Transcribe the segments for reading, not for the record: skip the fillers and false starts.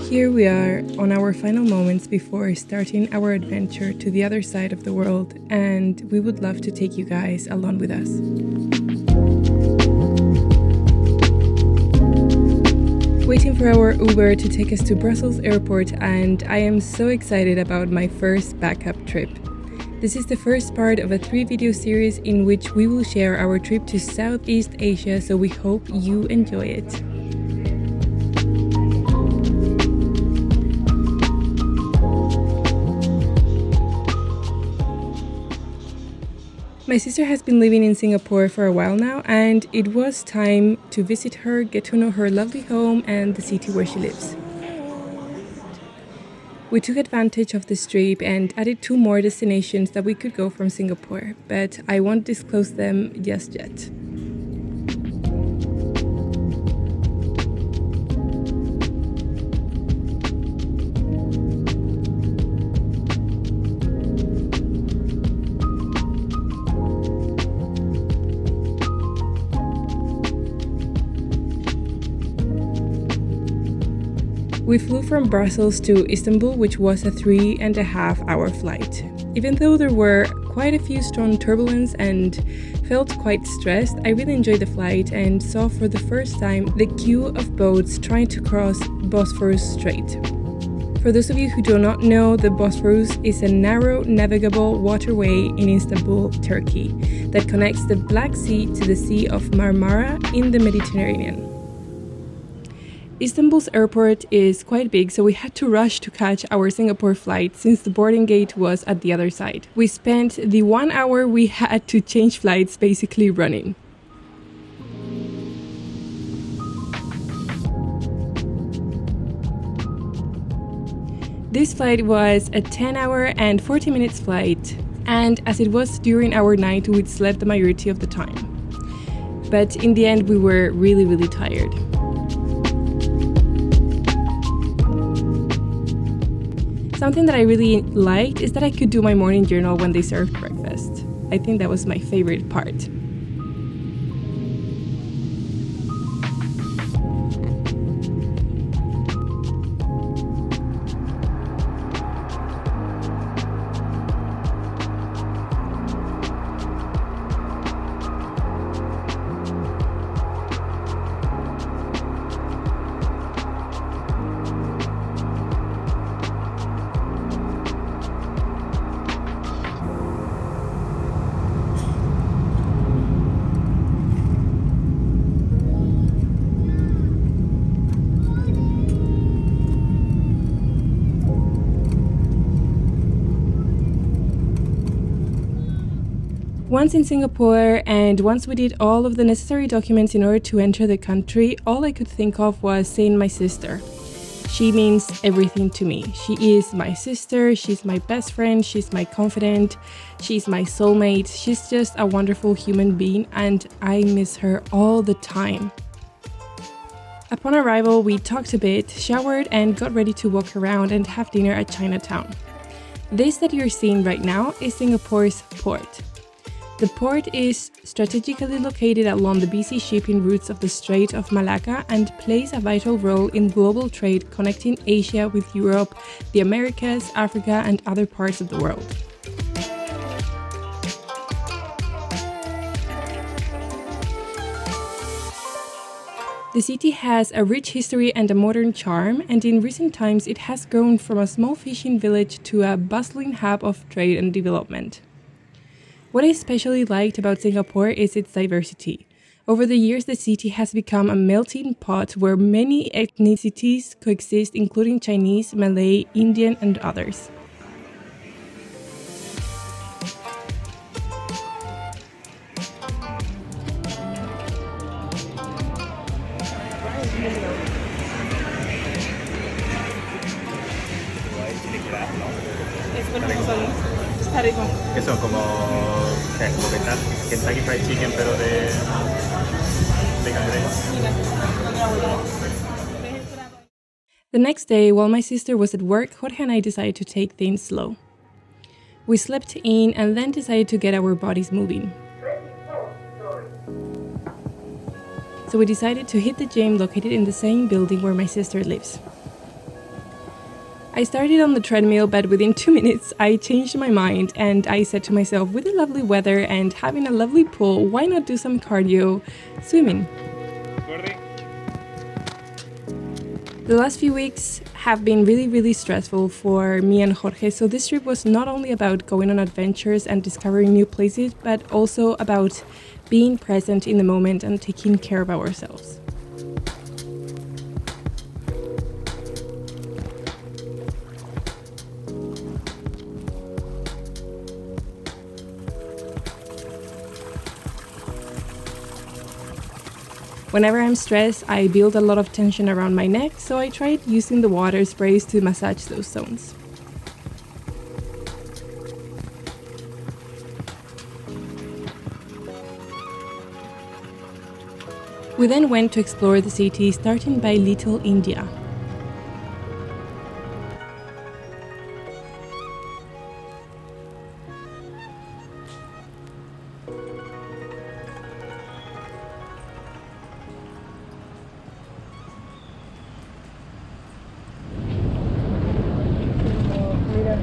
Here we are on our final moments before starting our adventure to the other side of the world, and we would love to take you guys along with us. Waiting for our Uber to take us to Brussels airport, and I am so excited about my first backup trip. This is the first part of a 3-video series in which we will share our trip to Southeast Asia, so we hope you enjoy it. My sister has been living in Singapore for a while now, and it was time to visit her, get to know her lovely home and the city where she lives. We took advantage of this trip and added 2 more destinations that we could go from Singapore, but I won't disclose them just yet. We flew from Brussels to Istanbul, which was a 3.5-hour flight. Even though there were quite a few strong turbulence and felt quite stressed, I really enjoyed the flight and saw for the first time the queue of boats trying to cross Bosphorus Strait. For those of you who do not know, the Bosphorus is a narrow navigable waterway in Istanbul, Turkey, that connects the Black Sea to the Sea of Marmara in the Mediterranean. Istanbul's airport is quite big, so we had to rush to catch our Singapore flight since the boarding gate was at the other side. We spent the 1 hour we had to change flights basically running. This flight was a 10-hour and 40 minutes flight, and as it was during our night, we slept the majority of the time. But in the end, we were really tired. Something that I really liked is that I could do my morning journal when they served breakfast. I think that was my favorite part. Once in Singapore, and once we did all of the necessary documents in order to enter the country, all I could think of was seeing my sister. She means everything to me. She is my sister, she's my best friend, she's my confidant, she's my soulmate. She's just a wonderful human being, and I miss her all the time. Upon arrival, we talked a bit, showered, and got ready to walk around and have dinner at Chinatown. This that you're seeing right now is Singapore's port. The port is strategically located along the busy shipping routes of the Strait of Malacca and plays a vital role in global trade connecting Asia with Europe, the Americas, Africa, and other parts of the world. The city has a rich history and a modern charm, and in recent times it has grown from a small fishing village to a bustling hub of trade and development. What I especially liked about Singapore is its diversity. Over the years, the city has become a melting pot where many ethnicities coexist, including Chinese, Malay, Indian, and others. Que son como Kentucky Fried Chicken, pero de cangrejo. The next day, while my sister was at work, Jorge and I decided to take things slow. We slept in and then decided to get our bodies moving. So we decided to hit the gym located in the same building where my sister lives. I started on the treadmill, but within 2 minutes I changed my mind and I said to myself, with the lovely weather and having a lovely pool, why not do some cardio swimming? The last few weeks have been really stressful for me and Jorge, so this trip was not only about going on adventures and discovering new places, but also about being present in the moment and taking care of ourselves. Whenever I'm stressed, I build a lot of tension around my neck, so I tried using the water sprays to massage those zones. We then went to explore the city, starting by Little India.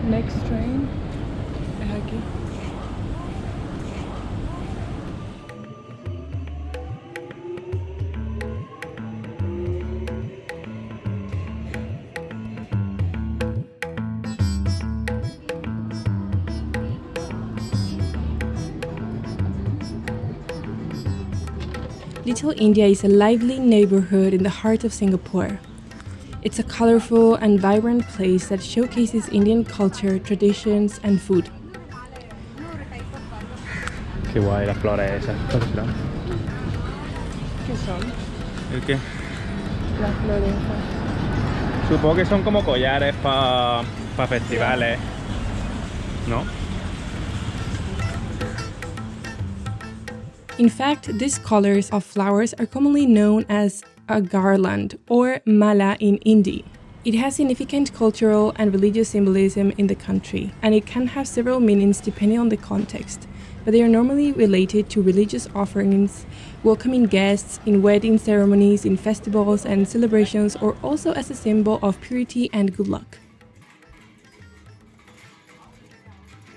Next train, Haji. Little India is a lively neighborhood in the heart of Singapore. It's a colorful and vibrant place that showcases Indian culture, traditions, and food. Qué guay las flores esas. ¿Cuáles serán? ¿Qué son? ¿El qué? Las flores. Supongo que son como collares para festivales, ¿no? In fact, these colors of flowers are commonly known as a garland or mala in Hindi. It has significant cultural and religious symbolism in the country, and it can have several meanings depending on the context, but they are normally related to religious offerings, welcoming guests in wedding ceremonies, in festivals and celebrations, or also as a symbol of purity and good luck.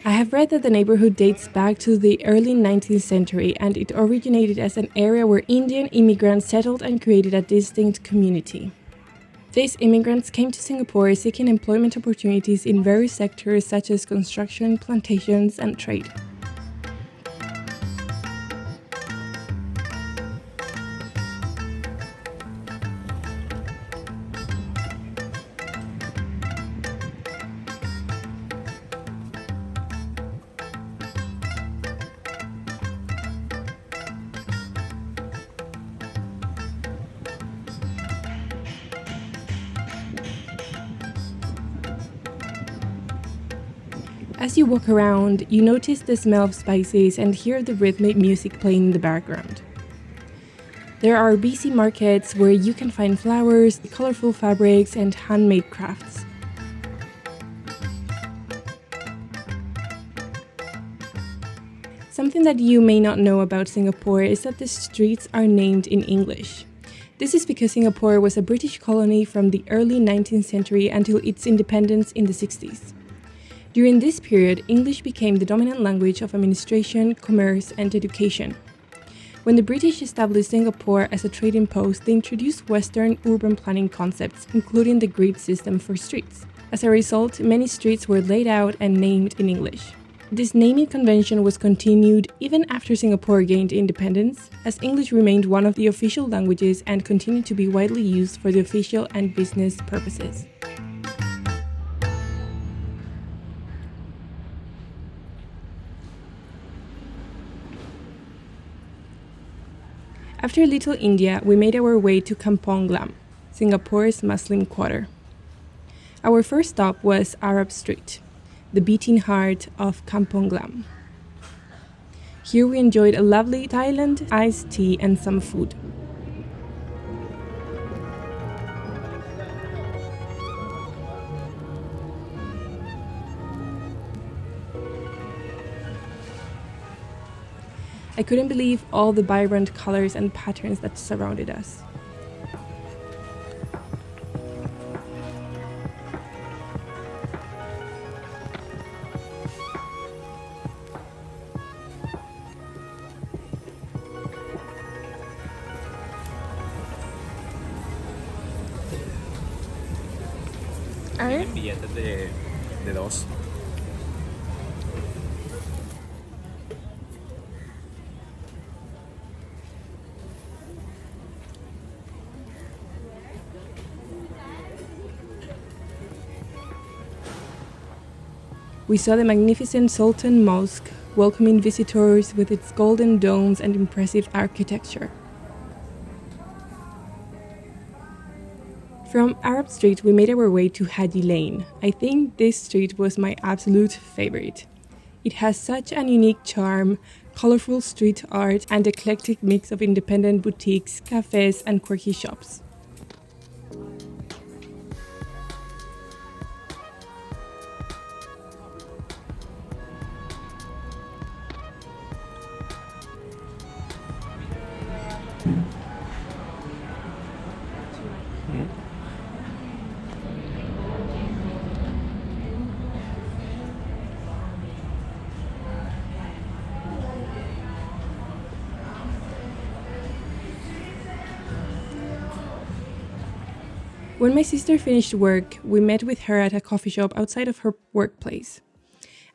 I have read that the neighborhood dates back to the early 19th century and it originated as an area where Indian immigrants settled and created a distinct community. These immigrants came to Singapore seeking employment opportunities in various sectors such as construction, plantations, and trade. As you walk around, you notice the smell of spices and hear the rhythmic music playing in the background. There are busy markets where you can find flowers, colorful fabrics, and handmade crafts. Something that you may not know about Singapore is that the streets are named in English. This is because Singapore was a British colony from the early 19th century until its independence in the 60s. During this period, English became the dominant language of administration, commerce, and education. When the British established Singapore as a trading post, they introduced Western urban planning concepts, including the grid system for streets. As a result, many streets were laid out and named in English. This naming convention was continued even after Singapore gained independence, as English remained one of the official languages and continued to be widely used for the official and business purposes. After Little India, we made our way to Kampong Glam, Singapore's Muslim quarter. Our first stop was Arab Street, the beating heart of Kampong Glam. Here we enjoyed a lovely Thailand iced tea and some food. I couldn't believe all the vibrant colors and patterns that surrounded us. A ver. Vienen billetes de dos. We saw the magnificent Sultan Mosque, welcoming visitors with its golden domes and impressive architecture. From Arab Street, we made our way to Haji Lane. I think this street was my absolute favorite. It has such an unique charm, colorful street art, and eclectic mix of independent boutiques, cafes, and quirky shops. When my sister finished work, we met with her at a coffee shop outside of her workplace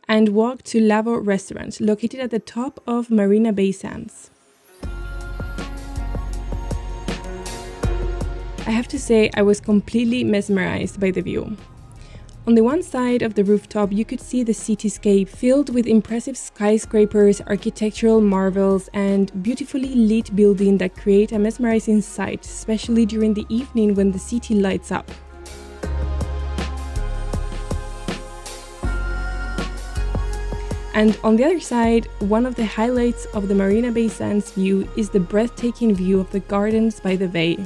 and walked to Lavo restaurant, located at the top of Marina Bay Sands. I have to say, I was completely mesmerized by the view. On the one side of the rooftop, you could see the cityscape filled with impressive skyscrapers, architectural marvels, and beautifully lit buildings that create a mesmerizing sight, especially during the evening when the city lights up. And on the other side, one of the highlights of the Marina Bay Sands view is the breathtaking view of the gardens by the bay.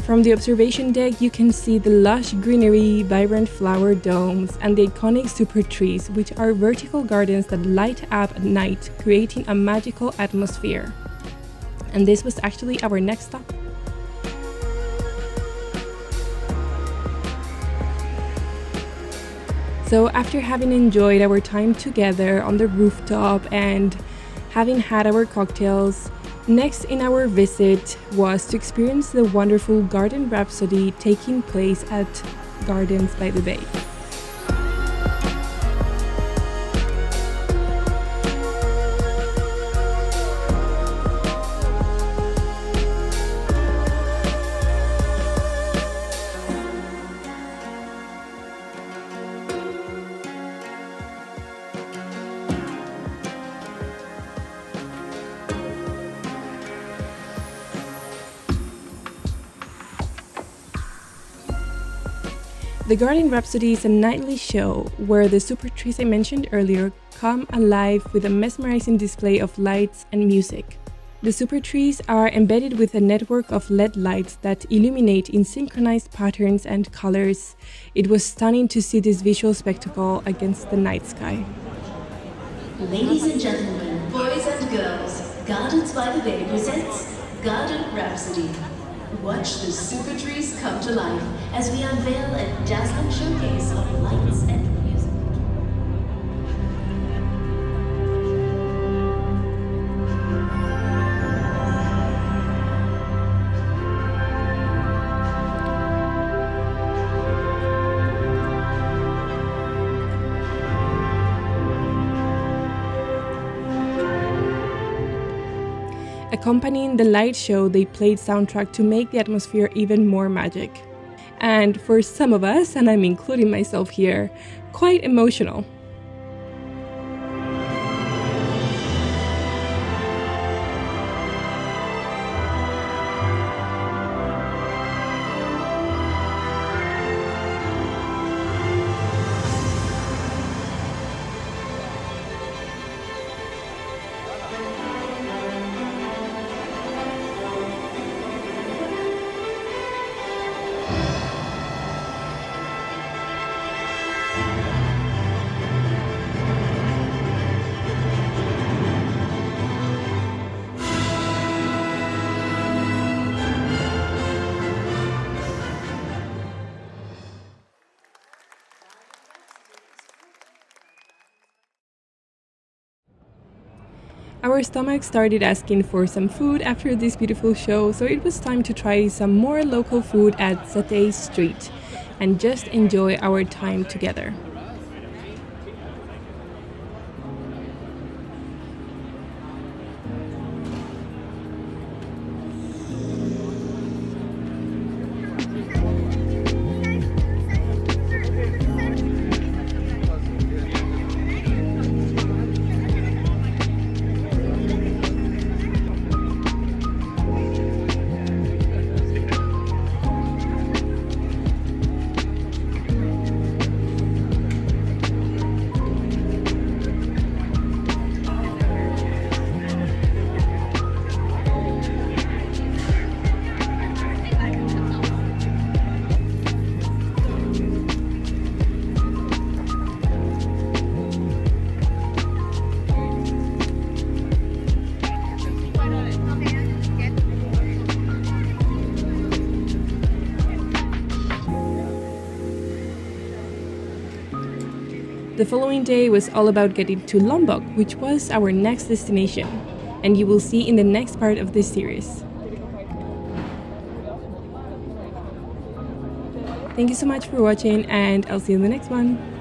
From the observation deck, you can see the lush greenery, vibrant flower domes, and the iconic super trees, which are vertical gardens that light up at night, creating a magical atmosphere. And this was actually our next stop. So after having enjoyed our time together on the rooftop and having had our cocktails, next in our visit was to experience the wonderful garden Rhapsody taking place at Gardens by the Bay. The Garden Rhapsody is a nightly show where the super trees I mentioned earlier come alive with a mesmerizing display of lights and music. The super trees are embedded with a network of LED lights that illuminate in synchronized patterns and colors. It was stunning to see this visual spectacle against the night sky. Ladies and gentlemen, boys and girls, Gardens by the Bay presents Garden Rhapsody. Watch the super trees come to life as we unveil a dazzling showcase of lights and music. Accompanying the light show, they played soundtrack to make the atmosphere even more magic. And for some of us, and I'm including myself here, quite emotional. Our stomach started asking for some food after this beautiful show, so it was time to try some more local food at Satay Street and just enjoy our time together. The following day was all about getting to Lombok, which was our next destination, and you will see in the next part of this series. Thank you so much for watching, and I'll see you in the next one.